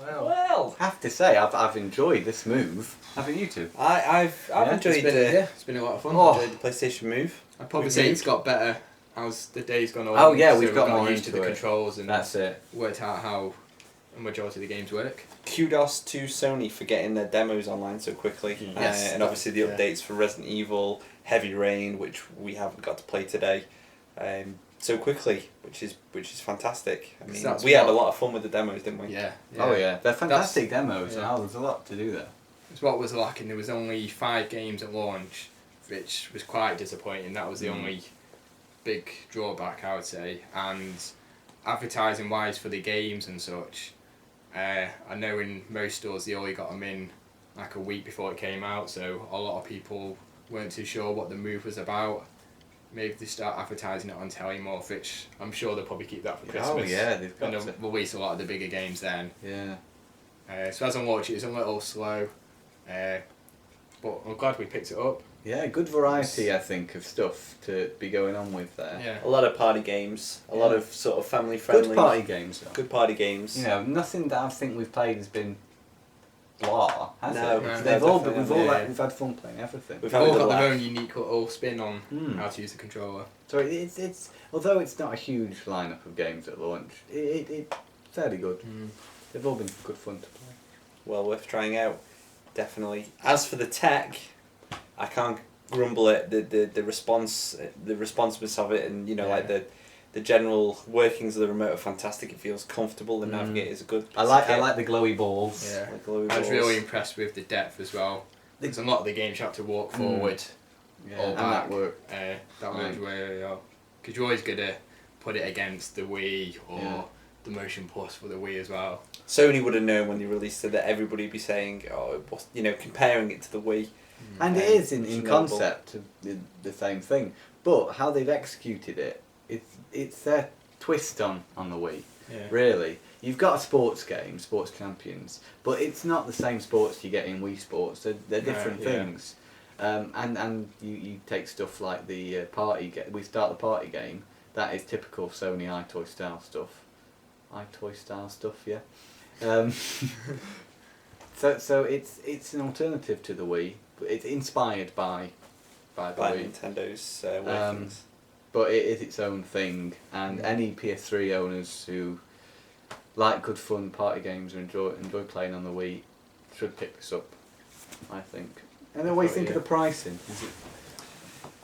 Well, I have to say, I've enjoyed this move. Haven't you two? I've enjoyed it's been a lot of fun. enjoyed the PlayStation Move. I'd probably say it's got better as the days gone on. Oh, yeah, so we've got more used to into the it. controls and That's it. worked out how a majority of the games work. Kudos to Sony for getting their demos online so quickly, Yes, and obviously the updates for Resident Evil, Heavy Rain, which we haven't got to play today, so quickly, which is fantastic. I mean, we had a lot of fun with the demos, didn't we? Yeah. Oh yeah, they're fantastic demos. yeah. And there's a lot to do there. It's what was lacking. There was only 5 games at launch, which was quite disappointing. That was the only big drawback, I would say. And advertising wise for the games and such, I know in most stores they only got them in like a week before it came out, so a lot of people weren't too sure what the move was about. Maybe they start advertising it on telly more, which I'm sure they'll probably keep that for Christmas. Oh yeah, they've got And to. they'll release a lot of the bigger games then. Yeah. So as I watched it, it's a little slow, but I'm glad we picked it up. Yeah, good variety, I think, of stuff to be going on with there. Yeah. A lot of party games, a lot of sort of family friendly. Good party games, though. Good party games. You know, nothing that I think we've played has been blah, has No, it? no, They've all been, definitely not. we've had fun playing everything. We've They've had a all good got their laugh. own unique little spin on Hmm. how to use the controller. So it's although it's not a huge lineup of games at launch, it's fairly good. They've all been good fun to play. Well worth trying out, definitely. As for the tech, I can't grumble it. The responsiveness of it, and like the general workings of the remote are fantastic. It feels comfortable. The Navigate is a good. I like the glowy balls. Yeah. Like glowy I was balls. really impressed with the depth as well. Because a lot of the games you have to walk forward Yeah, or and back. that worked. That works really well. Because you're always going to put it against the Wii or the Motion Plus for the Wii as well. Sony would have known when they released it that everybody would be saying, "Oh, it was," comparing it to the Wii. And it is in notable. concept the same thing, but how they've executed it, it's their twist on the Wii. Yeah. Really, you've got a sports game, Sports Champions, but it's not the same sports you get in Wii Sports. They're different things. And you take stuff like the we start the party game. That is typical Sony iToy style stuff. iToy style stuff, yeah. So it's an alternative to the Wii, but it's inspired by the Wii. Nintendo's workings. But it is its own thing, and any PS3 owners who like good fun party games and enjoy playing on the Wii should pick this up, I think. And then what do you think of the pricing? Is it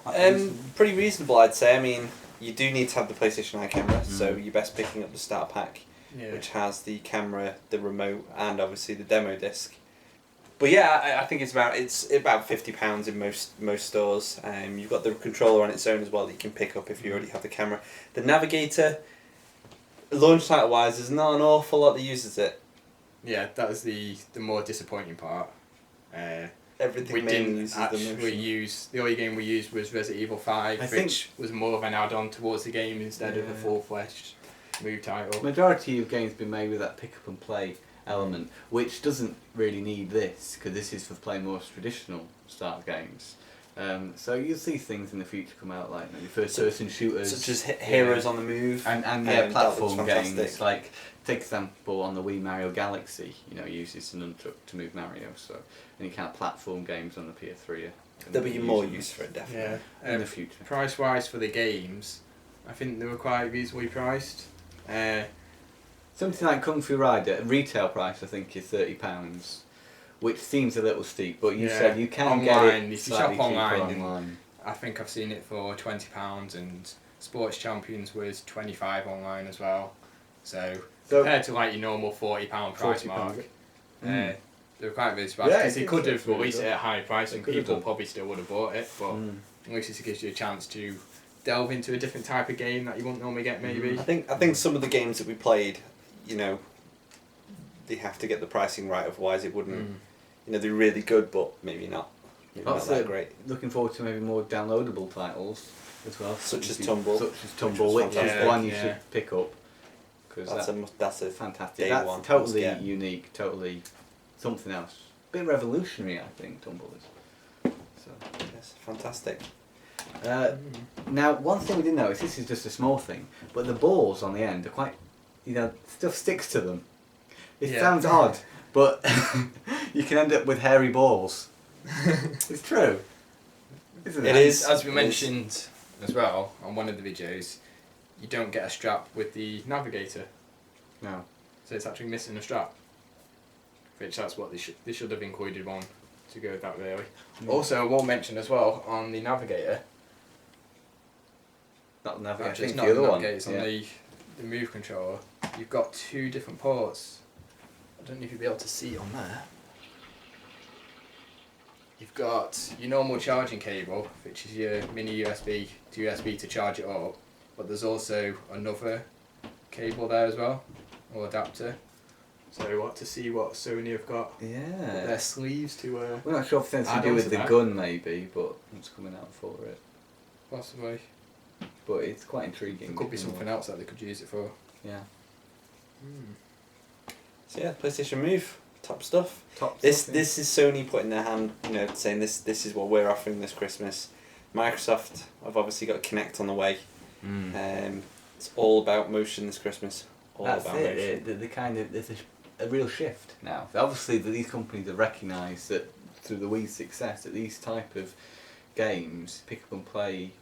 quite reasonable? Pretty reasonable, I'd say. I mean, you do need to have the PlayStation Eye camera, so you're best picking up the starter pack, which has the camera, the remote, and obviously the demo disc. But yeah, I think it's about £50 in most stores. You've got the controller on its own as well that you can pick up if you already have the camera. The Navigator, launch title wise, there's not an awful lot that uses it. Yeah, that was the more disappointing part. Everything We mainly didn't uses the actually motion. use... The only game we used was Resident Evil 5, I think- which was more of an add-on towards the game instead of a full-fledged move title. Majority of games been made with that pick up and play element, which doesn't really need this because this is for playing more traditional style games. So you'll see things in the future come out like maybe first person shooters, Such as Heroes on the Move. and that looks platform fantastic. games. Like take example on the Wii Mario Galaxy, uses an nunchuck to move Mario. So any kind of platform games on the PS3. There'll be more use for it, definitely. Yeah. in the future. Price-wise for the games, I think they were quite reasonably priced. Something like Kung Fu Rider, retail price I think is £30, which seems a little steep. But you said you can get Online, it if you slightly shop cheaper online, online. I think I've seen it for £20, and Sports Champions was £25 online as well. So compared to like your normal £40 price £40, mark, Mm. they were quite really Yeah, surprised because they it's could have really released good. it at a high price They and could have people done. probably still would have bought it. But at least it gives you a chance to delve into a different type of game that you wouldn't normally get maybe. I think some of the games that we played, they have to get the pricing right, otherwise it wouldn't. They're really good, but maybe not. Maybe not That's that it. great. Looking forward to maybe more downloadable titles as well. Such as If you- Tumble. Such as Tumble, was which is fantastic. the one you Yeah. should pick up. Because That's a fantastic. day That's one totally must get. unique, totally something else. A bit revolutionary, I think, Tumble is. So, yes, fantastic. now, one thing we didn't notice, this is just a small thing, but the balls on the end are quite, stuff sticks to them. It Yeah. sounds odd, but you can end up with hairy balls. It's true, isn't it? It is. As we It mentioned as well on one of the videos, you don't get a strap with the navigator, No. so it's actually missing a strap. Which that's what they should have included one to go with that really. Mm. Also, I will mention as well on the navigator. Not the navigator. I Actually, think it's the not the other one. navigator. It's on Yeah. the move controller. You've got two different ports. I don't know if you'll be able to see it on there. You've got your normal charging cable, which is your mini USB to USB to charge it up, but there's also another cable there as well, or adapter. So what to see what Sony have got Yeah. their sleeves to We're not sure if it's to add do on with to the that. gun, maybe, but what's coming out for it. possibly. But it's quite intriguing. There could be something else that they could use it for. Yeah. So yeah, PlayStation Move, top stuff. Top This stuff, yeah. this is Sony putting their hand, saying this is what we're offering this Christmas. Microsoft have obviously got Kinect on the way. Mm. It's all about motion this Christmas. All That's about it. motion. The kind of there's a real shift now. Obviously, these companies have recognised that through the Wii's success, that these type of games, pick up and play,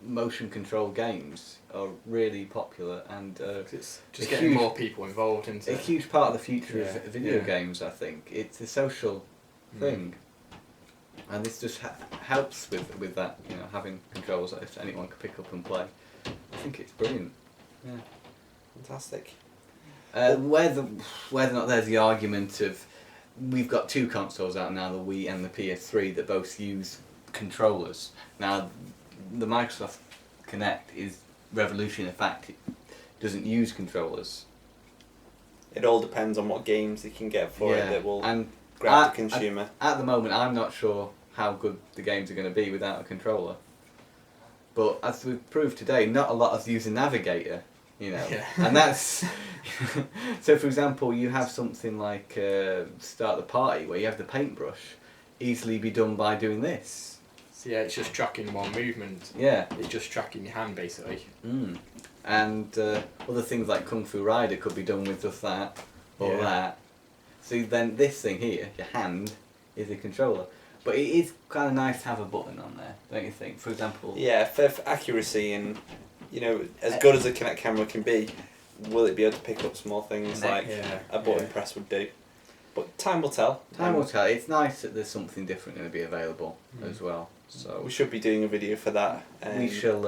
motion control games, are really popular and 'Cause it's just A getting huge- more people involved into a it. huge part of the future Yeah, of video yeah. games. I think it's a social thing, and this just helps with that. Having controls that if anyone can pick up and play. I think it's brilliant. Yeah. Fantastic. Whether or not there's the argument of we've got two consoles out now, the Wii and the PS3, that both use controllers. Now, the Microsoft Kinect is revolutionary in the fact it doesn't use controllers. It all depends on what games they can get for it that will and grab the consumer. At the moment, I'm not sure how good the games are going to be without a controller. But as we've proved today, not a lot of use a navigator, Yeah. and that's so. For example, you have something like Start the Party, where you have the paintbrush, easily be done by doing this. So yeah, it's just tracking one movement. Yeah. It's just tracking your hand basically. Mm. And other things like Kung Fu Rider could be done with just that or Yeah. that. So then this thing here, your hand, is a controller. But it is kind of nice to have a button on there, don't you think? For example, Yeah, for accuracy and as good as a Kinect camera can be, will it be able to pick up small things like Yeah, a button yeah. press would do? But time will tell. time will tell. It's nice that there's something different going to be available Mm. as well. So We should be doing a video for that. we shall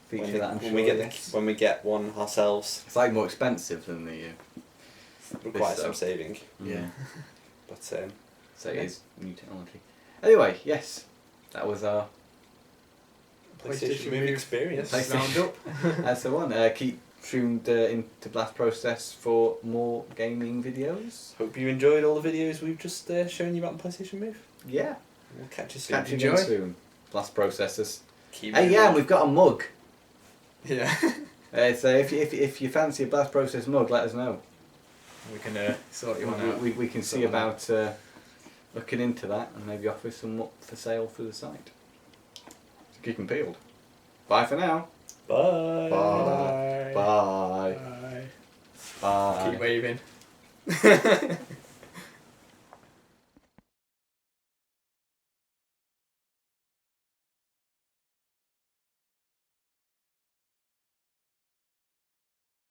feature that. I'm when sure. we get yes. when we get one ourselves, It's like more expensive than the. require This, some saving. Yeah. But So it is new technology. Anyway, yes, that was our PlayStation Move experience. PlayStation. Round up. that's the one. Keep tuned into Blast Process for more gaming videos. Hope you enjoyed all the videos we've just shown you about the PlayStation Move. Yeah. We'll catch you soon. Catch you again Enjoy. soon. Blast Processors. Keep Hey, it yeah, real. and we've got a mug. Yeah. So if you fancy a Blast Process mug, let us know. We can sort you one out. We can see Sort one about looking into that and maybe offer some up for sale through the site. So keep them peeled. Bye for now. Bye. Bye. Bye. Bye. Bye. Keep waving.